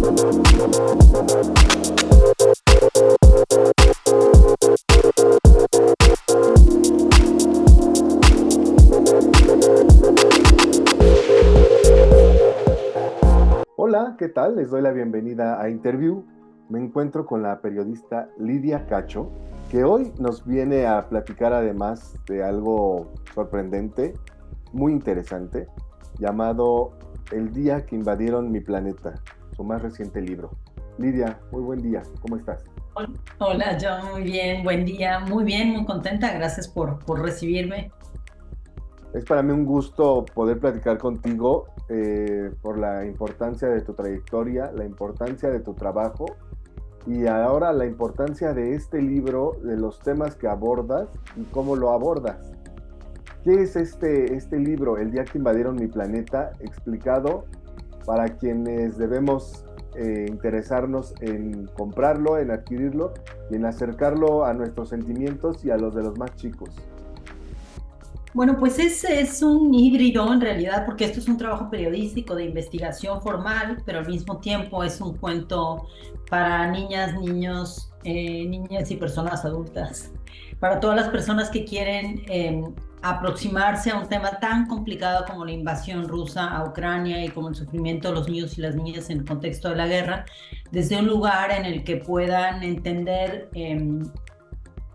Hola, ¿qué tal? Les doy la bienvenida a Interview. Me encuentro con la periodista Lidia Cacho, que hoy nos viene a platicar además de algo sorprendente, muy interesante, llamado El día que invadieron mi planeta, su más reciente libro. Lidia, muy buen día, ¿cómo estás? Hola, John, muy bien, buen día, muy bien, muy contenta, gracias por recibirme. Es para mí un gusto poder platicar contigo por la importancia de tu trayectoria, la importancia de tu trabajo y ahora la importancia de este libro, de los temas que abordas y cómo lo abordas. ¿Qué es este libro, El día que invadieron mi planeta? Explicado para quienes debemos interesarnos en comprarlo, en adquirirlo y en acercarlo a nuestros sentimientos y a los de los más chicos. Bueno, pues es un híbrido en realidad, porque esto es un trabajo periodístico de investigación formal, pero al mismo tiempo es un cuento para niñas, niños, niñas y personas adultas. Para todas las personas que quieren aproximarse a un tema tan complicado como la invasión rusa a Ucrania y como el sufrimiento de los niños y las niñas en el contexto de la guerra, desde un lugar en el que puedan entender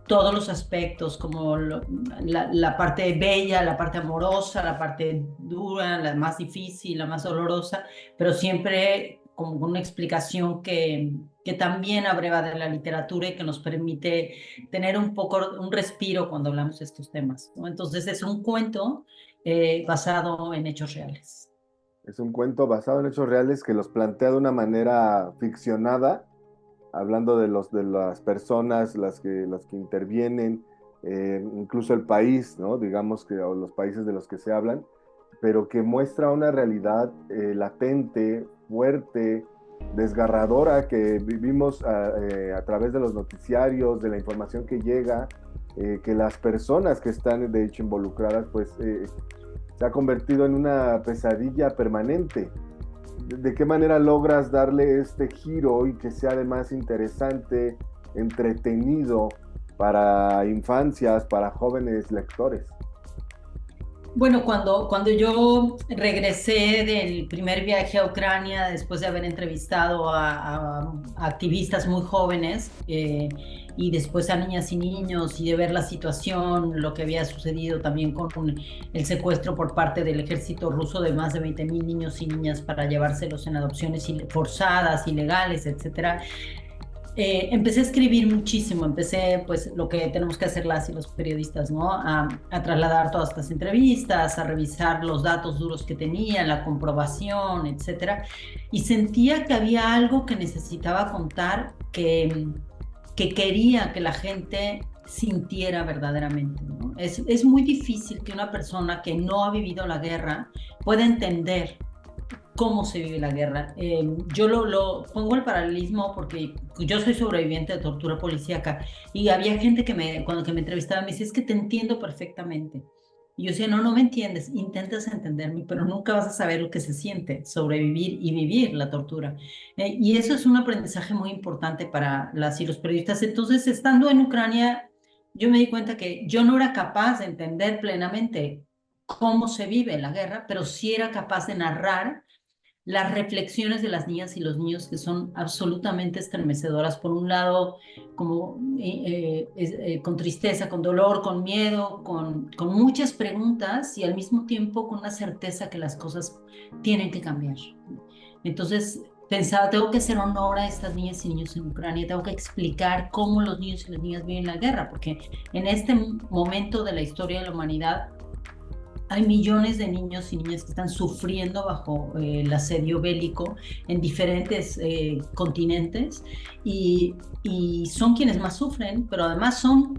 todos los aspectos, como la parte bella, la parte amorosa, la parte dura, la más difícil, la más dolorosa, pero siempre como con una explicación que también abreva de la literatura y que nos permite tener un poco un respiro cuando hablamos de estos temas, ¿no? Entonces es un cuento basado en hechos reales. Es un cuento basado en hechos reales que los plantea de una manera ficcionada, hablando de las personas, las que intervienen, incluso el país, ¿no? Digamos que, o los países de los que se hablan, pero que muestra una realidad latente, fuerte, desgarradora que vivimos a través de los noticiarios, de la información que llega, que las personas que están de hecho involucradas, pues se ha convertido en una pesadilla permanente. ¿De qué manera logras darle este giro y que sea además interesante, entretenido para infancias, para jóvenes lectores? Bueno, cuando yo regresé del primer viaje a Ucrania, después de haber entrevistado a activistas muy jóvenes y después a niñas y niños y de ver la situación, lo que había sucedido también con el secuestro por parte del ejército ruso de más de 20,000 niños y niñas para llevárselos en adopciones forzadas, ilegales, etcétera. Empecé a escribir muchísimo, empecé pues lo que tenemos que hacer las y los periodistas, ¿no? A trasladar todas estas entrevistas, a revisar los datos duros que tenía, la comprobación, etcétera. Y sentía que había algo que necesitaba contar, que quería que la gente sintiera verdaderamente, ¿no? Es muy difícil que una persona que no ha vivido la guerra pueda entender cómo se vive la guerra. Yo lo pongo el paralelismo porque yo soy sobreviviente de tortura policíaca y había gente cuando que me entrevistaba me decía, es que te entiendo perfectamente. Y yo decía, no, no me entiendes, intentas entenderme, pero nunca vas a saber lo que se siente sobrevivir y vivir la tortura. Y eso es un aprendizaje muy importante para las y los periodistas. Entonces, estando en Ucrania, yo me di cuenta que yo no era capaz de entender plenamente cómo se vive la guerra, pero sí era capaz de narrar las reflexiones de las niñas y los niños que son absolutamente estremecedoras. Por un lado, como con tristeza, con dolor, con miedo, con muchas preguntas y al mismo tiempo con una certeza que las cosas tienen que cambiar. Entonces, pensaba, tengo que hacer honor a estas niñas y niños en Ucrania, tengo que explicar cómo los niños y las niñas viven la guerra, porque en este momento de la historia de la humanidad, hay millones de niños y niñas que están sufriendo bajo el asedio bélico en diferentes continentes y son quienes más sufren, pero además son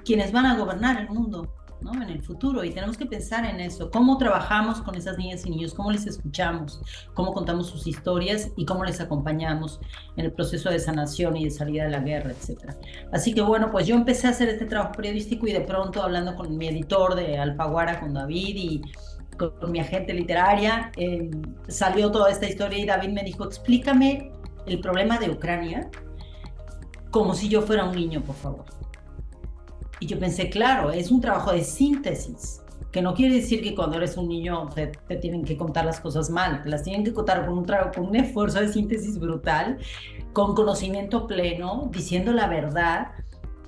quienes van a gobernar el mundo, ¿no? En el futuro. Y tenemos que pensar en eso, cómo trabajamos con esas niñas y niños, cómo les escuchamos, cómo contamos sus historias y cómo les acompañamos en el proceso de sanación y de salida de la guerra, etcétera. Así que bueno, pues yo empecé a hacer este trabajo periodístico y de pronto hablando con mi editor de Alfaguara, con David y con mi agente literaria, salió toda esta historia y David me dijo, explícame el problema de Ucrania como si yo fuera un niño, por favor. Y yo pensé, claro, es un trabajo de síntesis, que no quiere decir que cuando eres un niño te tienen que contar las cosas mal, te las tienen que contar con un esfuerzo de síntesis brutal, con conocimiento pleno, diciendo la verdad,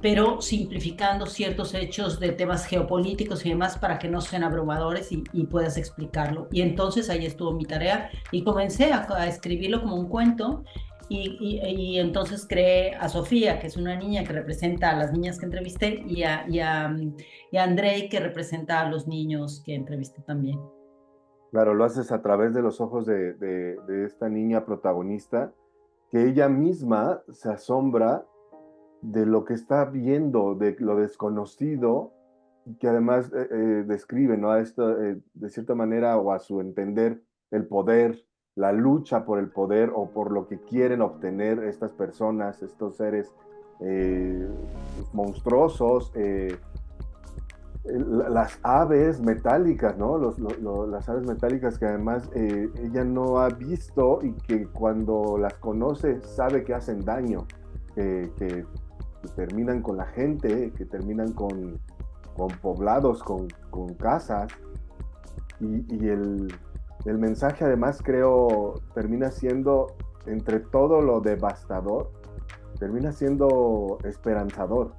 pero simplificando ciertos hechos de temas geopolíticos y demás para que no sean abrumadores y puedas explicarlo. Y entonces ahí estuvo mi tarea y comencé a escribirlo como un cuento. Y entonces creé a Sofía, que es una niña que representa a las niñas que entrevisté, y a Andrei, que representa a los niños que entrevisté también. Claro, lo haces a través de los ojos de esta niña protagonista, que ella misma se asombra de lo que está viendo, de lo desconocido, que además describe, ¿no? A esto, de cierta manera, o a su entender, el poder, la lucha por el poder o por lo que quieren obtener estas personas, estos seres eh, monstruosos, las aves metálicas, ¿no? Las aves metálicas que además ella no ha visto y que cuando las conoce sabe que hacen daño, que terminan con la gente, que terminan con poblados, con casas. Y el mensaje además creo termina siendo, entre todo lo devastador, termina siendo esperanzador.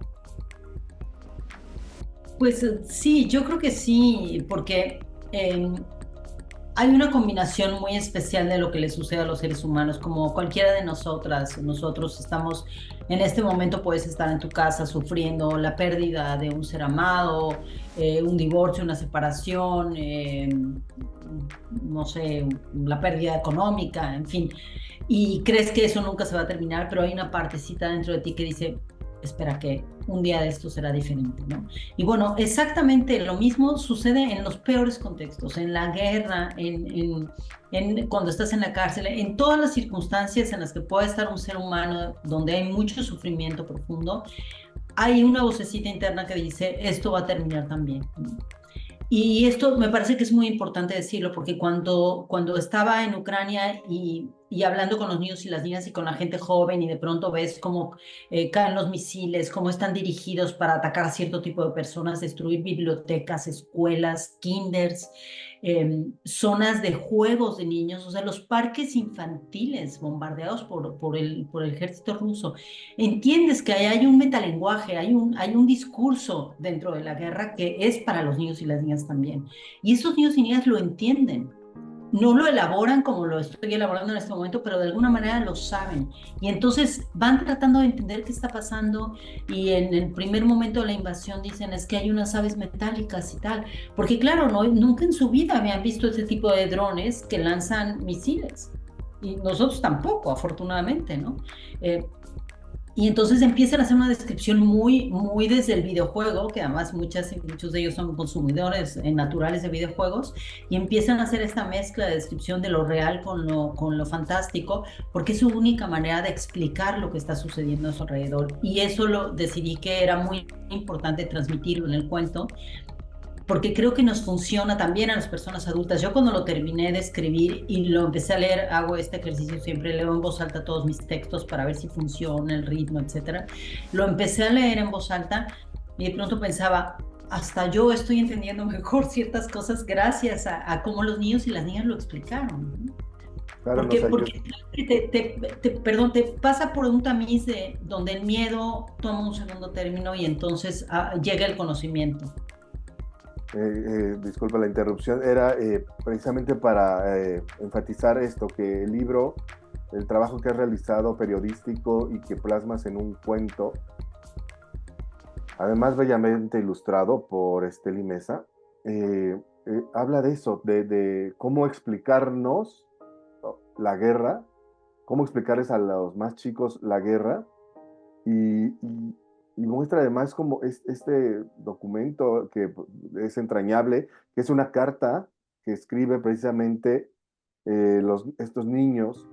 Pues sí, yo creo que sí, porque eh, hay una combinación muy especial de lo que le sucede a los seres humanos, como cualquiera de nosotras. Nosotros estamos, en este momento puedes estar en tu casa sufriendo la pérdida de un ser amado, un divorcio, una separación, no sé, la pérdida económica, en fin. Y crees que eso nunca se va a terminar, pero hay una partecita dentro de ti que dice, espera que un día de esto será diferente, ¿no? Y bueno, exactamente lo mismo sucede en los peores contextos, en la guerra, cuando estás en la cárcel, en todas las circunstancias en las que puede estar un ser humano donde hay mucho sufrimiento profundo, hay una vocecita interna que dice, esto va a terminar también. Y esto me parece que es muy importante decirlo, porque cuando estaba en Ucrania y hablando con los niños y las niñas y con la gente joven, y de pronto ves cómo caen los misiles, cómo están dirigidos para atacar a cierto tipo de personas, destruir bibliotecas, escuelas, kinders, zonas de juegos de niños, o sea, los parques infantiles bombardeados por el ejército ruso. Entiendes que hay un metalenguaje, hay un discurso dentro de la guerra que es para los niños y las niñas también. Y estos niños y niñas lo entienden. No lo elaboran como lo estoy elaborando en este momento, pero de alguna manera lo saben. Y entonces van tratando de entender qué está pasando y en el primer momento de la invasión dicen es que hay unas aves metálicas y tal. Porque claro, no, nunca en su vida habían visto ese tipo de drones que lanzan misiles. Y nosotros tampoco, afortunadamente, ¿no? Eh, y entonces empiezan a hacer una descripción muy, muy desde el videojuego, que además muchos de ellos son consumidores naturales de videojuegos, y empiezan a hacer esta mezcla de descripción de lo real con lo fantástico, porque es su única manera de explicar lo que está sucediendo a su alrededor. Y eso lo decidí que era muy importante transmitirlo en el cuento, porque creo que nos funciona también a las personas adultas. Yo cuando lo terminé de escribir y lo empecé a leer, hago este ejercicio, siempre leo en voz alta todos mis textos para ver si funciona el ritmo, etcétera. Lo empecé a leer en voz alta y de pronto pensaba, hasta yo estoy entendiendo mejor ciertas cosas gracias a cómo los niños y las niñas lo explicaron, ¿no? Claro, nos ayuda. Porque perdón, te pasa por un tamiz donde el miedo toma un segundo término y entonces llega el conocimiento. Disculpa la interrupción, era precisamente para enfatizar esto, que el libro, el trabajo que has realizado periodístico y que plasmas en un cuento, además bellamente ilustrado por Esteli Mesa, habla de eso, de cómo explicarnos la guerra, cómo explicarles a los más chicos la guerra y muestra además como este documento que es entrañable, que es una carta que escribe precisamente estos niños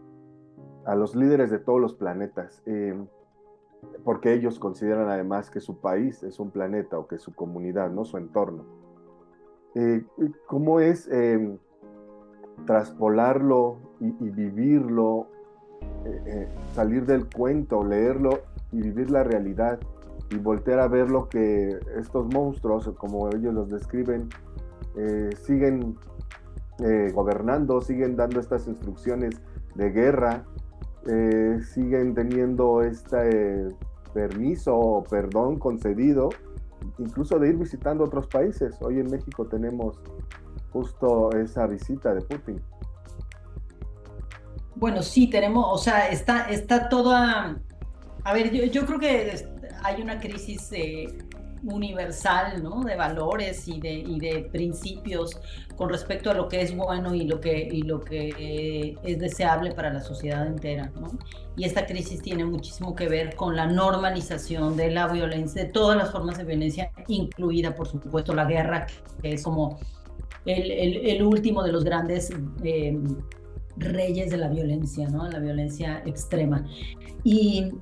a los líderes de todos los planetas, porque ellos consideran además que su país es un planeta o que su comunidad, ¿no? Su entorno. ¿Cómo es traspolarlo y vivirlo salir del cuento, leerlo y vivir la realidad y voltear a ver lo que estos monstruos, como ellos los describen, siguen gobernando, siguen dando estas instrucciones de guerra, siguen teniendo este permiso o perdón concedido, incluso de ir visitando otros países. Hoy en México tenemos justo esa visita de Putin. Bueno, sí, tenemos, o sea, está toda. A ver, yo creo que hay una crisis universal, ¿no? De valores y de principios con respecto a lo que es bueno y lo que es deseable para la sociedad entera, ¿no? Y esta crisis tiene muchísimo que ver con la normalización de la violencia, de todas las formas de violencia, incluida, por supuesto, la guerra, que es como el último de los grandes reyes de la violencia, ¿no? La violencia extrema. Y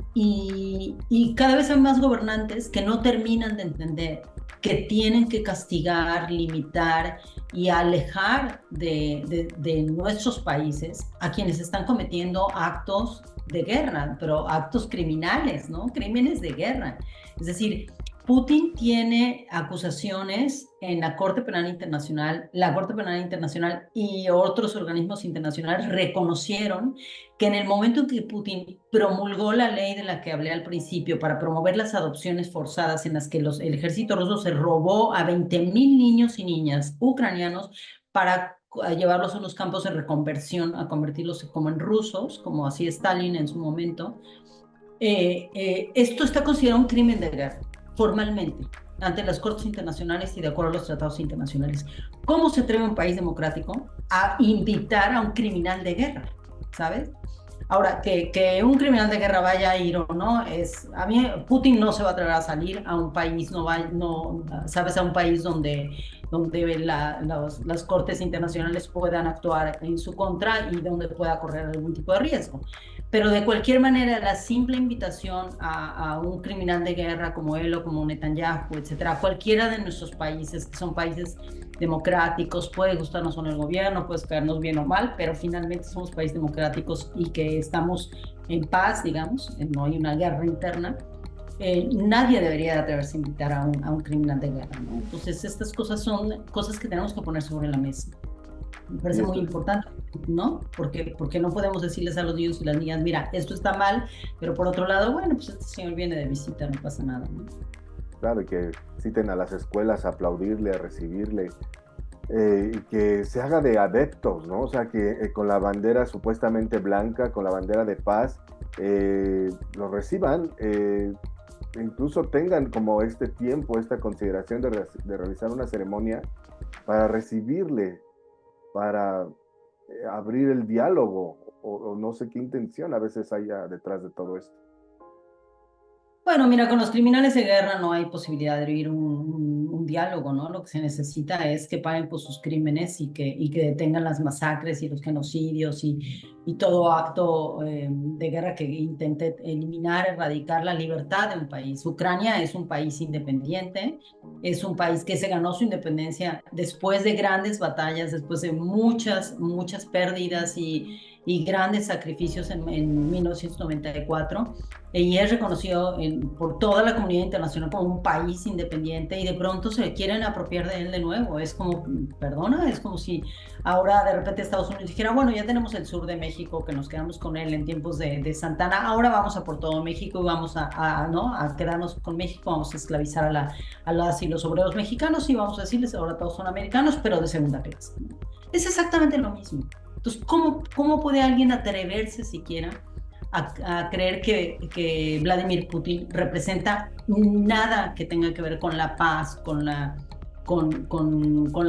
cada vez hay más gobernantes que no terminan de entender que tienen que castigar, limitar y alejar de nuestros países a quienes están cometiendo actos de guerra, pero actos criminales, ¿no? Crímenes de guerra. Es decir, Putin tiene acusaciones en la Corte Penal Internacional. La Corte Penal Internacional y otros organismos internacionales reconocieron que en el momento en que Putin promulgó la ley de la que hablé al principio para promover las adopciones forzadas en las que el ejército ruso se robó a 20,000 niños y niñas ucranianos para llevarlos a los campos de reconversión, a convertirlos como en rusos, como hacía Stalin en su momento, esto está considerado un crimen de guerra, formalmente, ante las cortes internacionales y de acuerdo a los tratados internacionales. ¿Cómo se atreve un país democrático a invitar a un criminal de guerra? ¿Sabes? Ahora, que un criminal de guerra vaya a ir o no, a mí Putin no se va a atrever a salir a un país, ¿sabes? A un país donde las cortes internacionales puedan actuar en su contra y donde pueda correr algún tipo de riesgo. Pero de cualquier manera, la simple invitación a un criminal de guerra como él o como Netanyahu, etcétera, cualquiera de nuestros países, que son países democráticos, puede gustarnos o no el gobierno, puede caernos bien o mal, pero finalmente somos países democráticos y que estamos en paz, digamos, no hay una guerra interna. Nadie debería atreverse a invitar a un criminal de guerra, ¿no? Entonces, estas cosas son cosas que tenemos que poner sobre la mesa. Me parece muy importante, ¿no? Porque no podemos decirles a los niños y las niñas, mira, esto está mal, pero por otro lado, bueno, pues este señor viene de visita, no pasa nada, ¿no? Claro, y que citen a las escuelas a aplaudirle, a recibirle, y que se haga de adeptos, ¿no? O sea, que con la bandera supuestamente blanca, con la bandera de paz, lo reciban, incluso tengan como este tiempo, esta consideración de realizar una ceremonia para recibirle, para abrir el diálogo, o no sé qué intención a veces haya detrás de todo esto. Bueno, mira, con los criminales de guerra no hay posibilidad de abrir un diálogo, ¿no? Lo que se necesita es que paguen por sus crímenes y que detengan las masacres y los genocidios y todo acto de guerra que intente eliminar, erradicar la libertad de un país. Ucrania es un país independiente, es un país que se ganó su independencia después de grandes batallas, después de muchas pérdidas y grandes sacrificios en 1994. Y es reconocido por toda la comunidad internacional como un país independiente y de pronto se quieren apropiar de él de nuevo. Es como, perdona, es como si ahora de repente Estados Unidos dijera, bueno, ya tenemos el sur de México, que nos quedamos con él en tiempos de Santana, ahora vamos a por todo México y vamos ¿no? a quedarnos con México, vamos a esclavizar a las y los obreros mexicanos y vamos a decirles, ahora todos son americanos, pero de segunda clase. Es exactamente lo mismo. Entonces, ¿cómo puede alguien atreverse siquiera a creer que Vladimir Putin representa nada que tenga que ver con la paz, con la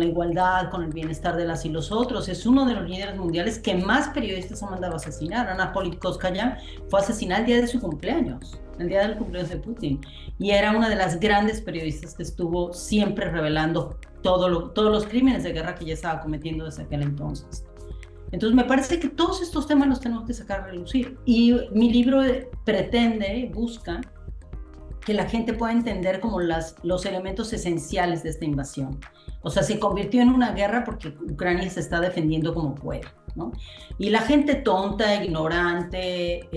igualdad, con el bienestar de las y los otros? Es uno de los líderes mundiales que más periodistas han mandado a asesinar. Ana Politkovskaya fue asesinada el día de su cumpleaños, el día del cumpleaños de Putin, y era una de las grandes periodistas que estuvo siempre revelando todos los crímenes de guerra que ya estaba cometiendo desde aquel entonces. Entonces me parece que todos estos temas los tenemos que sacar a relucir, y mi libro busca que la gente pueda entender como los elementos esenciales de esta invasión. O sea, se convirtió en una guerra porque Ucrania se está defendiendo como puede. ¿no? Y la gente tonta, ignorante,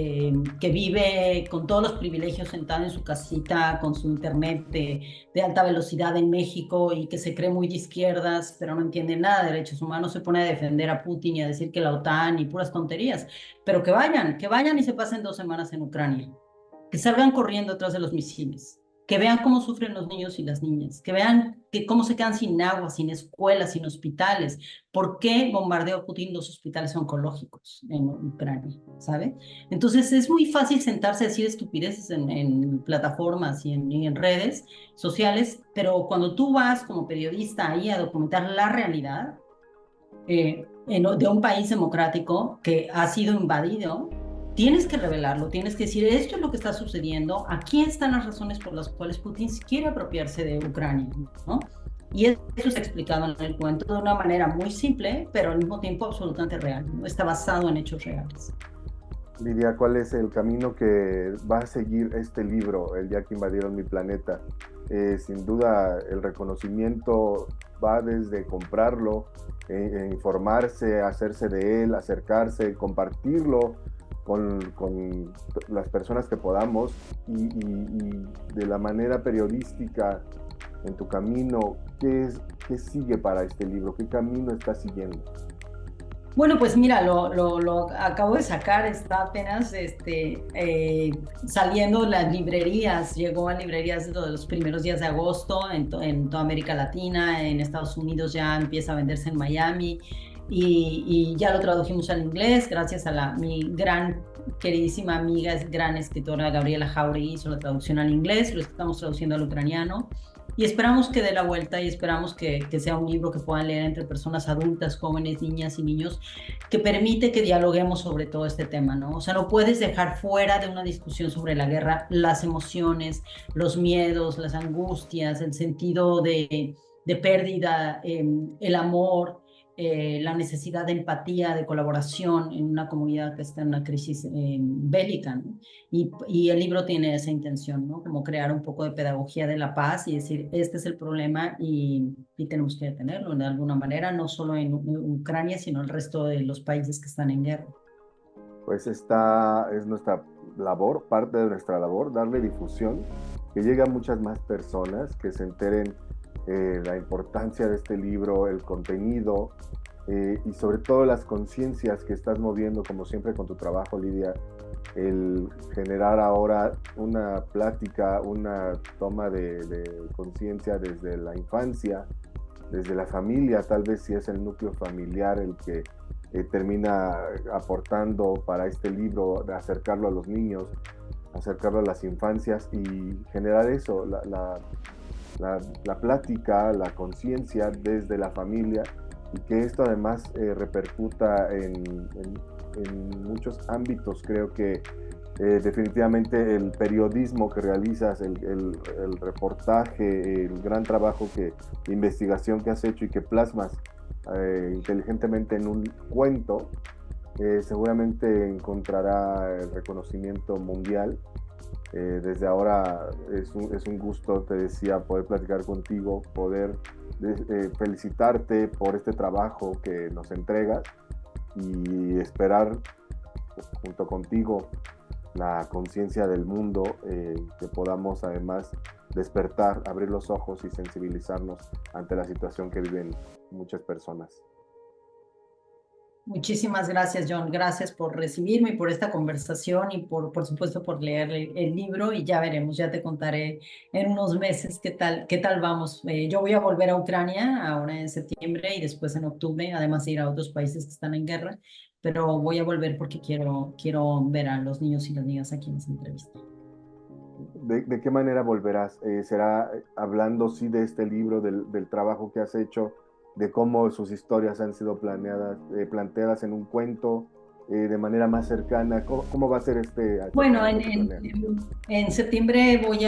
que vive con todos los privilegios sentada en su casita, con su internet de alta velocidad en México y que se cree muy de izquierdas, pero no entiende nada de derechos humanos, se pone a defender a Putin y a decir que la OTAN y puras tonterías. Pero que vayan y se pasen 2 semanas en Ucrania, que salgan corriendo atrás de los misiles, que vean cómo sufren los niños y las niñas, que vean cómo se quedan sin agua, sin escuelas, sin hospitales. ¿Por qué bombardeó Putin los hospitales oncológicos en Ucrania? ¿Sabe? Entonces es muy fácil sentarse a decir estupideces en plataformas y en redes sociales, pero cuando tú vas como periodista ahí a documentar la realidad de un país democrático que ha sido invadido, tienes que revelarlo, tienes que decir, esto es lo que está sucediendo, aquí están las razones por las cuales Putin quiere apropiarse de Ucrania, ¿no? Y eso está explicado en el cuento de una manera muy simple, pero al mismo tiempo absolutamente real, ¿no? Está basado en hechos reales. Lidia, ¿cuál es el camino que va a seguir este libro, El día que invadieron mi planeta? Sin duda, el reconocimiento va desde comprarlo, informarse, hacerse de él, acercarse, compartirlo con las personas que podamos y de la manera periodística en tu camino. ¿Qué sigue para este libro? ¿Qué camino estás siguiendo? Bueno, pues mira, lo acabo de sacar, está apenas saliendo de las librerías, llegó a librerías de los primeros días de agosto en toda América Latina, en Estados Unidos ya empieza a venderse en Miami y ya lo tradujimos al inglés gracias a mi gran queridísima amiga, gran escritora Gabriela Jauregui hizo la traducción al inglés, lo estamos traduciendo al ucraniano. Y esperamos que dé la vuelta y esperamos que sea un libro que puedan leer entre personas adultas, jóvenes, niñas y niños, que permite que dialoguemos sobre todo este tema, ¿no? O sea, no puedes dejar fuera de una discusión sobre la guerra las emociones, los miedos, las angustias, el sentido de pérdida, el amor, la necesidad de empatía, de colaboración en una comunidad que está en una crisis bélica, ¿no? Y el libro tiene esa intención, ¿no? Como crear un poco de pedagogía de la paz y decir, este es el problema y tenemos que detenerlo de alguna manera, no solo en Ucrania, sino el resto de los países que están en guerra. Pues esta es nuestra labor, parte de nuestra labor, darle difusión, que llegue a muchas más personas, que se enteren la importancia de este libro, el contenido y sobre todo las conciencias que estás moviendo, como siempre con tu trabajo, Lidia, el generar ahora una plática, una toma de conciencia desde la infancia, desde la familia, tal vez si es el núcleo familiar el que termina aportando para este libro, de acercarlo a los niños, acercarlo a las infancias y generar eso, la plática, la conciencia desde la familia y que esto además repercuta en muchos ámbitos. Creo que definitivamente el periodismo que realizas, el reportaje, el gran trabajo de investigación que has hecho y que plasmas inteligentemente en un cuento, seguramente encontrará el reconocimiento mundial. Desde ahora es un gusto, te decía, poder platicar contigo, poder felicitarte por este trabajo que nos entregas y esperar junto contigo la conciencia del mundo, que podamos además despertar, abrir los ojos y sensibilizarnos ante la situación que viven muchas personas. Muchísimas gracias, John. Gracias por recibirme y por esta conversación y por supuesto, por leer el libro y ya veremos, ya te contaré en unos meses qué tal vamos. Yo voy a volver a Ucrania ahora en septiembre y después en octubre, además de ir a otros países que están en guerra, pero voy a volver porque quiero ver a los niños y las niñas aquí en esta entrevista. ¿De qué manera volverás? ¿Será hablando sí de este libro, del trabajo que has hecho, de cómo sus historias han sido planteadas en un cuento, de manera más cercana? ¿Cómo va a ser este? Bueno, en septiembre voy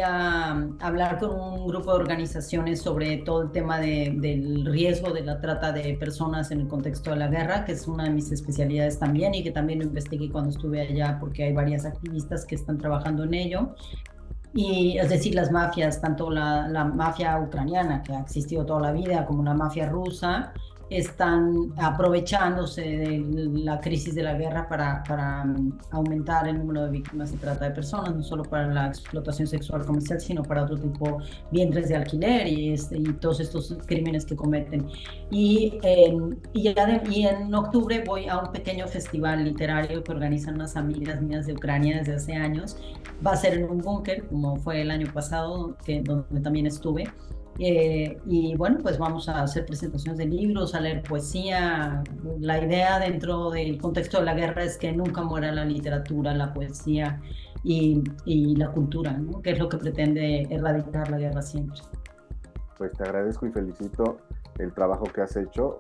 a hablar con un grupo de organizaciones sobre todo el tema del riesgo de la trata de personas en el contexto de la guerra, que es una de mis especialidades también y que también lo investigué cuando estuve allá porque hay varias activistas que están trabajando en ello. Y es decir, las mafias, tanto la mafia ucraniana, que ha existido toda la vida, como la mafia rusa, están aprovechándose de la crisis de la guerra para aumentar el número de víctimas de trata de personas, no solo para la explotación sexual comercial, sino para otro tipo, vientres de alquiler y todos estos crímenes que cometen. Y en octubre voy a un pequeño festival literario que organizan unas amigas mías de Ucrania desde hace años. Va a ser en un búnker, como fue el año pasado, donde también estuve. Y bueno, pues vamos a hacer presentaciones de libros, a leer poesía. La idea dentro del contexto de la guerra es que nunca muera la literatura, la poesía y la cultura, ¿no? Que es lo que pretende erradicar la guerra siempre. Pues te agradezco y felicito el trabajo que has hecho.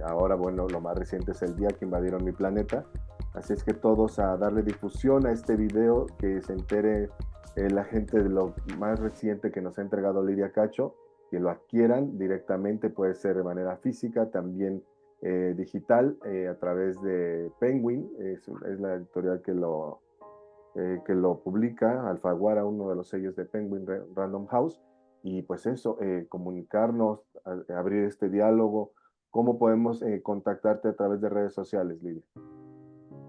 Ahora, bueno, lo más reciente es el día que invadieron mi planeta. Así es que todos a darle difusión a este video, que se entere la gente de lo más reciente que nos ha entregado Lidia Cacho, que lo adquieran directamente, puede ser de manera física, también digital, a través de Penguin, es la editorial que lo publica, Alfaguara, uno de los sellos de Penguin Random House, y pues eso, comunicarnos, abrir este diálogo. ¿Cómo podemos contactarte a través de redes sociales, Lidia?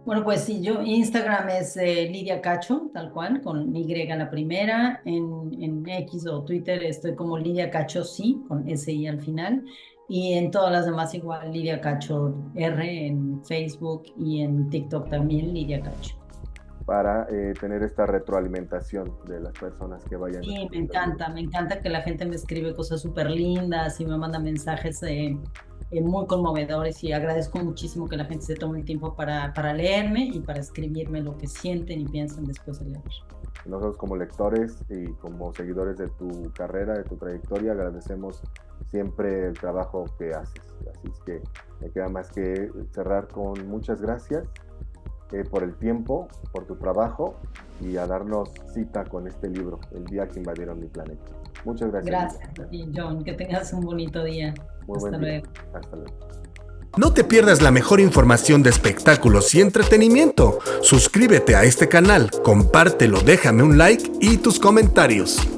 Bueno, pues sí, Instagram es Lidia Cacho, tal cual, con Y la primera. En X o Twitter estoy como Lidia Cacho sí, con SI al final. Y en todas las demás igual, Lidia Cacho R, en Facebook y en TikTok también, Lidia Cacho. Para tener esta retroalimentación de las personas que vayan. Sí, me encanta que la gente me escribe cosas súper lindas y me manda mensajes muy conmovedores, y agradezco muchísimo que la gente se tome el tiempo para leerme y para escribirme lo que sienten y piensan después de leer. Nosotros, como lectores y como seguidores de tu carrera, de tu trayectoria, agradecemos siempre el trabajo que haces. Así es que me queda más que cerrar con muchas gracias por el tiempo, por tu trabajo, y a darnos cita con este libro, El día que invadieron mi planeta. Muchas gracias. Gracias a ti, John. Que tengas un bonito día. Hasta luego. Hasta luego. No te pierdas la mejor información de espectáculos y entretenimiento. Suscríbete a este canal, compártelo, déjame un like y tus comentarios.